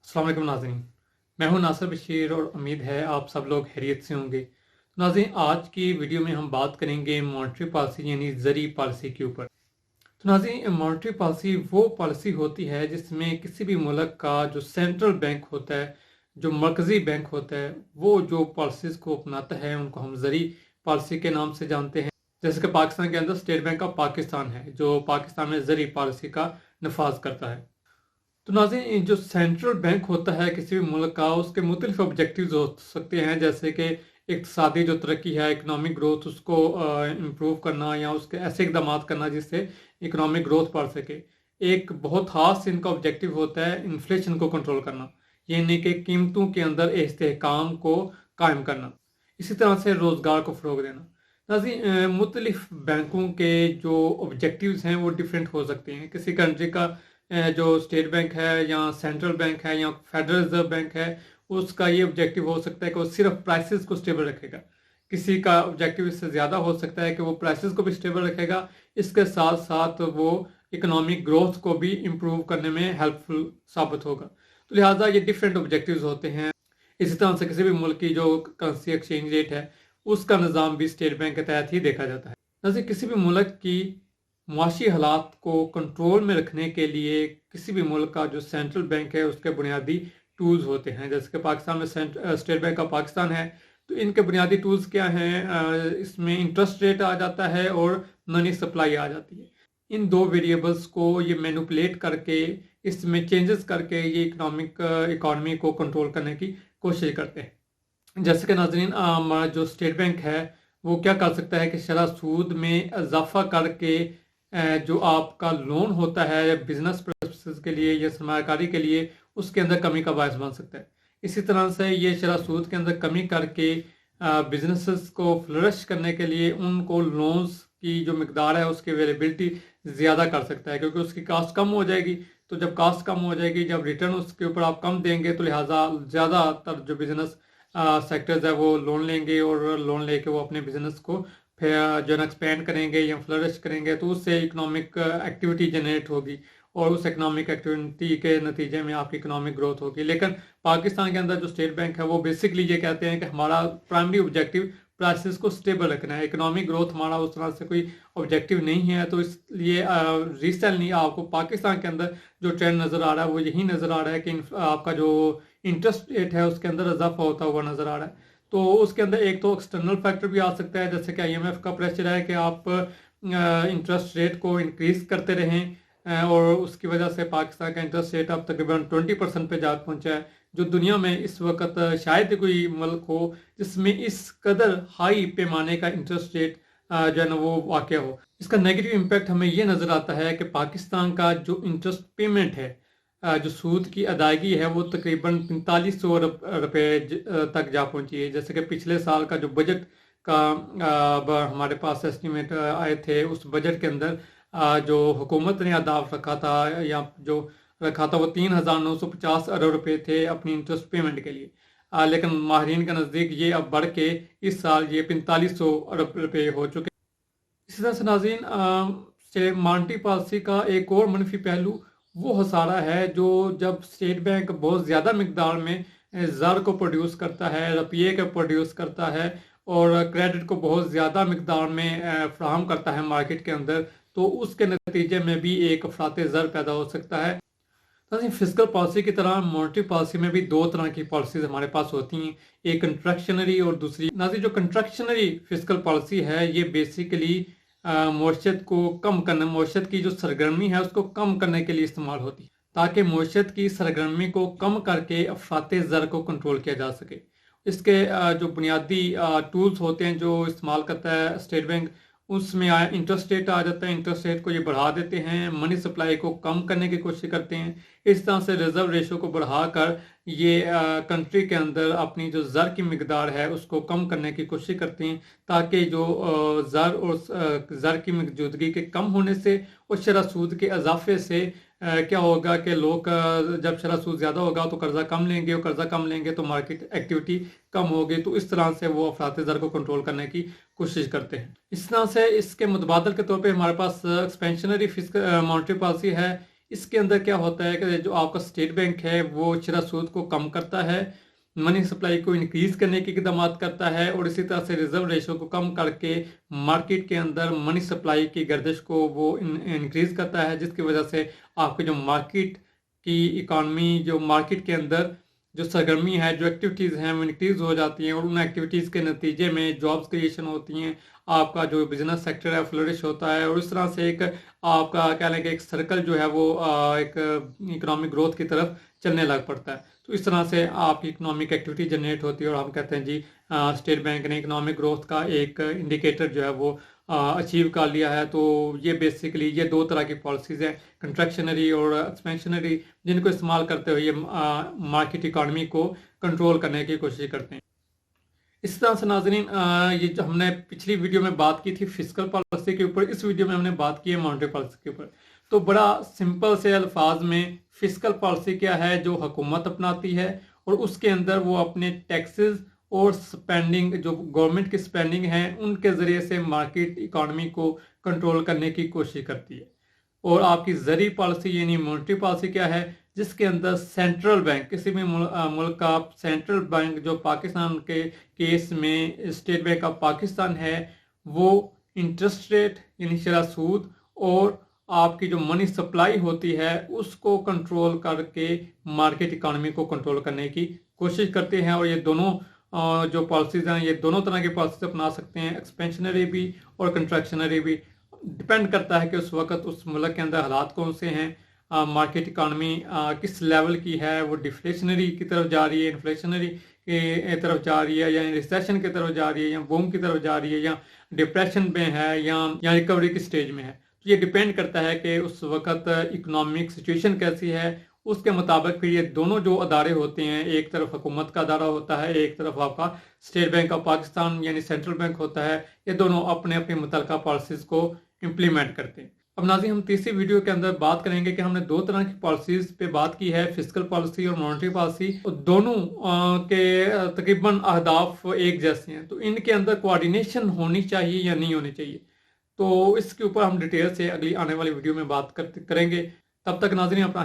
अस्सलाम वालेकुम नाज़रीन। मैं हूं नासिर बशीर और उम्मीद है आप सब लोग खैरियत से होंगे। नाज़रीन, आज की वीडियो में हम बात करेंगे मॉनेटरी पॉलिसी यानी ज़री पॉलिसी के ऊपर। तो नाज़रीन, मॉनेटरी पॉलिसी वो पॉलिसी होती है जिसमें किसी भी मुल्क का जो सेंट्रल बैंक होता है, जो मरकज़ी बैंक होता है, वो जो पॉलिसीज़ को अपनाता है उनको हम ज़री पॉलिसी के नाम से जानते हैं। जैसे कि पाकिस्तान के अंदर स्टेट बैंक ऑफ पाकिस्तान है जो पाकिस्तान में ज़री पॉलिसी का नफाज करता है। तो नाज़रीन, जो सेंट्रल बैंक होता है किसी भी मुल्क का, उसके मुख्तलिफ ऑब्जेक्टिव्स हो सकते हैं, जैसे कि इक़्तिसादी जो तरक्की है, इकनॉमिक ग्रोथ, उसको इम्प्रूव करना या उसके ऐसे इकदाम करना जिससे इकनॉमिक ग्रोथ बढ़ सके। एक बहुत ख़ास इनका ऑब्जेक्टिव होता है इन्फ्लेशन को कंट्रोल करना, यानी कि कीमतों के अंदर इस्तेहकाम को कायम करना, इसी तरह से रोज़गार को फ़रोग देना। नाज़रीन, मुख्तलिफ बैंकों के जो ऑब्जेक्टिव्स हैं वो डिफरेंट हो सकते हैं। किसी कंट्री का जो स्टेट बैंक है या सेंट्रल बैंक है या फेडरल रिजर्व बैंक है, उसका ये ऑब्जेक्टिव हो सकता है कि वो सिर्फ प्राइसेस को स्टेबल रखेगा। किसी का ऑब्जेक्टिव इससे ज़्यादा हो सकता है कि वो प्राइसेस को भी स्टेबल रखेगा, इसके साथ साथ वो इकोनॉमिक ग्रोथ को भी इम्प्रूव करने में हेल्पफुल साबित होगा। तो लिहाजा ये डिफरेंट ऑब्जेक्टिव्स होते हैं। इसी तरह से किसी भी मुल्क की जो करेंसी एक्सचेंज रेट है, उसका निज़ाम भी स्टेट बैंक के तहत ही देखा जाता है। जैसे किसी भी मुल्क की मुआशी हालात को कंट्रोल में रखने के लिए किसी भी मुल्क का जो सेंट्रल बैंक है उसके बुनियादी टूल्स होते हैं। जैसे कि पाकिस्तान में स्टेट बैंक ऑफ पाकिस्तान है, तो इनके बुनियादी टूल्स क्या हैं? इसमें इंटरेस्ट रेट आ जाता है और मनी सप्लाई आ जाती है। इन दो वेरिएबल्स को ये मैनिपुलेट करके, इसमें चेंजेस करके ये इकॉनमी को कंट्रोल करने की कोशिश करते हैं। जैसे कि नाज़रीन, हमारा जो स्टेट बैंक है वो क्या कर सकता है कि शरह सूद में इजाफा करके जो आपका लोन होता है बिजनेस पर्पसेस के लिए या सरमायाकारी के लिए, उसके अंदर कमी का बायस बन सकता है। इसी तरह से ये शरह सूद के अंदर कमी करके बिजनेसेस को फ्लरिश करने के लिए उनको लोन्स की जो मकदार है उसकी अवेलेबिलिटी ज़्यादा कर सकता है, क्योंकि उसकी कास्ट कम हो जाएगी। तो जब कास्ट कम हो जाएगी, जब रिटर्न उसके ऊपर आप कम देंगे, तो लिहाजा ज़्यादातर जो बिजनेस सेक्टर्स है वो लोन लेंगे और लोन लेके वो अपने बिजनेस को फिर जो है एक्सपेंड करेंगे या फ्लरिश करेंगे, तो उससे इकोनॉमिक एक्टिविटी जनरेट होगी और उस इकोनॉमिक एक्टिविटी के नतीजे में आपकी इकोनॉमिक ग्रोथ होगी। लेकिन पाकिस्तान के अंदर जो स्टेट बैंक है वो बेसिकली ये कहते हैं कि हमारा प्राइमरी ऑब्जेक्टिव प्राइसेस को स्टेबल रखना है, इकोनॉमिक ग्रोथ हमारा उस तरह से कोई ऑब्जेक्टिव नहीं है। तो इसलिए रिसेंटली आपको पाकिस्तान के अंदर जो ट्रेंड नज़र आ रहा है वो यही नज़र आ रहा है कि आपका जो इंटरेस्ट रेट है उसके अंदर इजाफा होता हुआ नज़र आ रहा है। तो उसके अंदर एक तो एक्सटर्नल फैक्टर भी आ सकता है, जैसे कि IMF का प्रेशर है कि आप इंटरेस्ट रेट को इंक्रीज करते रहें, और उसकी वजह से पाकिस्तान का इंटरेस्ट रेट अब तकरीबन 20% पे जा पहुंचा है, जो दुनिया में इस वक्त शायद कोई मुल्क हो जिसमें इस कदर हाई पैमाने का इंटरेस्ट रेट जो है ना वो वाक़या हो। इसका नेगेटिव इम्पैक्ट हमें ये नज़र आता है कि पाकिस्तान का जो इंटरेस्ट पेमेंट है, जो सूद की अदायगी है, वो तकरीबन 4500 रुपये तक जा पहुंची है। जैसे कि पिछले साल का जो बजट का हमारे पास एस्टिमेट आए थे, उस बजट के अंदर जो हुकूमत ने अहदाफ रखा था या जो रखा था वो 3950 अरब रुपये थे अपनी इंटरेस्ट पेमेंट के लिए। लेकिन माहिरीन के नज़दीक ये अब बढ़ के इस साल ये 4500 अरब रुपये हो चुके। इसी तरह से नाज़रीन, मॉनेटरी पॉलिसी का एक और मनफी पहलू वो हसारा है जो जब स्टेट बैंक बहुत ज़्यादा मकदार में ज़र को प्रोड्यूस करता है, रुपये को प्रोड्यूस करता है और क्रेडिट को बहुत ज़्यादा मकदार में फ्राहम करता है मार्केट के अंदर, तो उसके नतीजे में भी एक अफरात ज़र पैदा हो सकता है। तो फिजिकल पॉलिसी की तरह मॉनेटरी पॉलिसी में भी दो तरह की पॉलिसीज हमारे पास होती हैं, एक कंट्रैक्शनरी और दूसरी नाज़रीन जो कंट्रैक्शनरी फिजिकल पॉलिसी है ये बेसिकली मईशत को कम करने, मईशत की जो सरगर्मी है उसको कम करने के लिए इस्तेमाल होती है, ताकि मईशत की सरगर्मी को कम करके अफरात ज़र को कंट्रोल किया जा सके। इसके जो बुनियादी टूल्स होते हैं जो इस्तेमाल करता है स्टेट बैंक, उसमें इंटरेस्ट रेट आ जाता है। इंटरेस्ट रेट को ये बढ़ा देते हैं, मनी सप्लाई को कम करने की कोशिश करते हैं। इस तरह से रिजर्व रेशो को बढ़ाकर ये कंट्री के अंदर अपनी जो ज़र की मकदार है उसको कम करने की कोशिश करते हैं, ताकि जो ज़र और ज़र की मौजूदगी के कम होने से और शरह सूद के इजाफे से क्या होगा कि लोग जब शरह सूद ज़्यादा होगा तो कर्जा कम लेंगे, और कर्जा कम लेंगे तो मार्केट एक्टिविटी कम होगी। तो इस तरह से वो अफरात ज़र को कंट्रोल करने की कोशिश करते हैं। इस तरह से इसके मुतबादल के तौर पे हमारे पास एक्सपेंशनरी मॉनेटरी पॉलिसी है। اس کے اندر کیا ہوتا ہے کہ جو آپ کا اسٹیٹ بینک ہے وہ شرح سود کو کم کرتا ہے، منی سپلائی کو انکریز کرنے کی اقدامات کرتا ہے، اور اسی طرح سے ریزرو ریشو کو کم کر کے مارکیٹ کے اندر منی سپلائی کی گردش کو وہ انکریز کرتا ہے، جس کی وجہ سے آپ کے جو مارکیٹ کی اکانومی، جو مارکیٹ کے اندر جو سرگرمی ہے، جو ایکٹیویٹیز ہیں وہ انکریز ہو جاتی ہیں، اور ان ایکٹیویٹیز کے نتیجے میں جابس کریشن ہوتی ہیں، آپ کا جو بزنس سیکٹر ہے فلورش ہوتا ہے، اور اس طرح سے ایک آپ کا کہہ لیں کہ ایک سرکل جو ہے وہ ایک اکنامک گروتھ کی طرف چلنے لگ پڑتا ہے۔ تو اس طرح سے آپ کی اکنامک ایکٹیویٹی جنریٹ ہوتی ہے، اور ہم کہتے ہیں جی اسٹیٹ بینک نے اکنامک گروتھ کا ایک انڈیکیٹر جو ہے وہ اچیو کر لیا ہے۔ تو یہ بیسیکلی یہ دو طرح کی پالیسیز ہیں، کنٹریکشنری اور ایکسپینشنری، جن کو استعمال کرتے ہوئے یہ مارکیٹ اکانومی کو کنٹرول کرنے کی کوشش کرتے ہیں۔ اس طرح سے ناظرین یہ جو ہم نے پچھلی ویڈیو میں بات کی تھی فسکل پالیسی کے اوپر، اس ویڈیو میں ہم نے بات کی ہے مانیٹری پالیسی کے اوپر۔ تو بڑا سمپل سے الفاظ میں فسکل پالیسی کیا ہے جو حکومت اپناتی ہے، اور اس کے اندر وہ اپنے ٹیکسز اور سپینڈنگ، جو گورنمنٹ کی سپینڈنگ ہیں، ان کے ذریعے سے مارکیٹ اکانومی کو کنٹرول کرنے کی کوشش کرتی ہے۔ اور آپ کی زرعی پالیسی یعنی مانیٹری پالیسی کیا ہے، جس کے اندر سینٹرل بینک، کسی بھی ملک کا سینٹرل بینک، جو پاکستان کے کیس میں اسٹیٹ بینک آف پاکستان ہے، وہ انٹرسٹ ریٹ یعنی شرح سود اور آپ کی جو منی سپلائی ہوتی ہے اس کو کنٹرول کر کے مارکیٹ اکانومی کو کنٹرول کرنے کی کوشش کرتے ہیں۔ اور یہ دونوں جو پالیسیز ہیں، یہ دونوں طرح کی پالیسیز اپنا سکتے ہیں، ایکسپینشنری بھی اور کنٹریکشنری بھی۔ ڈپینڈ کرتا ہے کہ اس وقت اس ملک کے اندر حالات کون سے ہیں، مارکیٹ اکانومی کس لیول کی ہے، وہ ڈیفلیشنری کی طرف جا رہی ہے، انفلیشنری کی طرف جا رہی ہے، یا ریسیشن کی طرف جا رہی ہے، یا بوم کی طرف جا رہی ہے، یا ڈپریشن میں ہے، یا ریکوری کی سٹیج میں ہے۔ تو یہ ڈپینڈ کرتا ہے کہ اس وقت اکنامک سچویشن کیسی ہے، اس کے مطابق پھر یہ دونوں جو ادارے ہوتے ہیں، ایک طرف حکومت کا ادارہ ہوتا ہے، ایک طرف آپ کا اسٹیٹ بینک آف پاکستان یعنی سینٹرل بینک ہوتا ہے، یہ دونوں اپنے اپنے متعلقہ پالیسیز کو امپلیمنٹ کرتے ہیں۔ اب ناظرین ہم تیسری ویڈیو کے اندر بات کریں گے کہ ہم نے دو طرح کی پالیسیز پہ بات کی ہے، فسکل پالیسی اور مانیٹری پالیسی، اور دونوں کے تقریباً اہداف ایک جیسے ہیں، تو ان کے اندر کوآرڈینیشن ہونی چاہیے یا نہیں ہونی چاہیے۔ تو اس کے اوپر ہم ڈیٹیل سے اگلی آنے والی ویڈیو میں بات کریں گے۔ تب تک ناظرین اپنا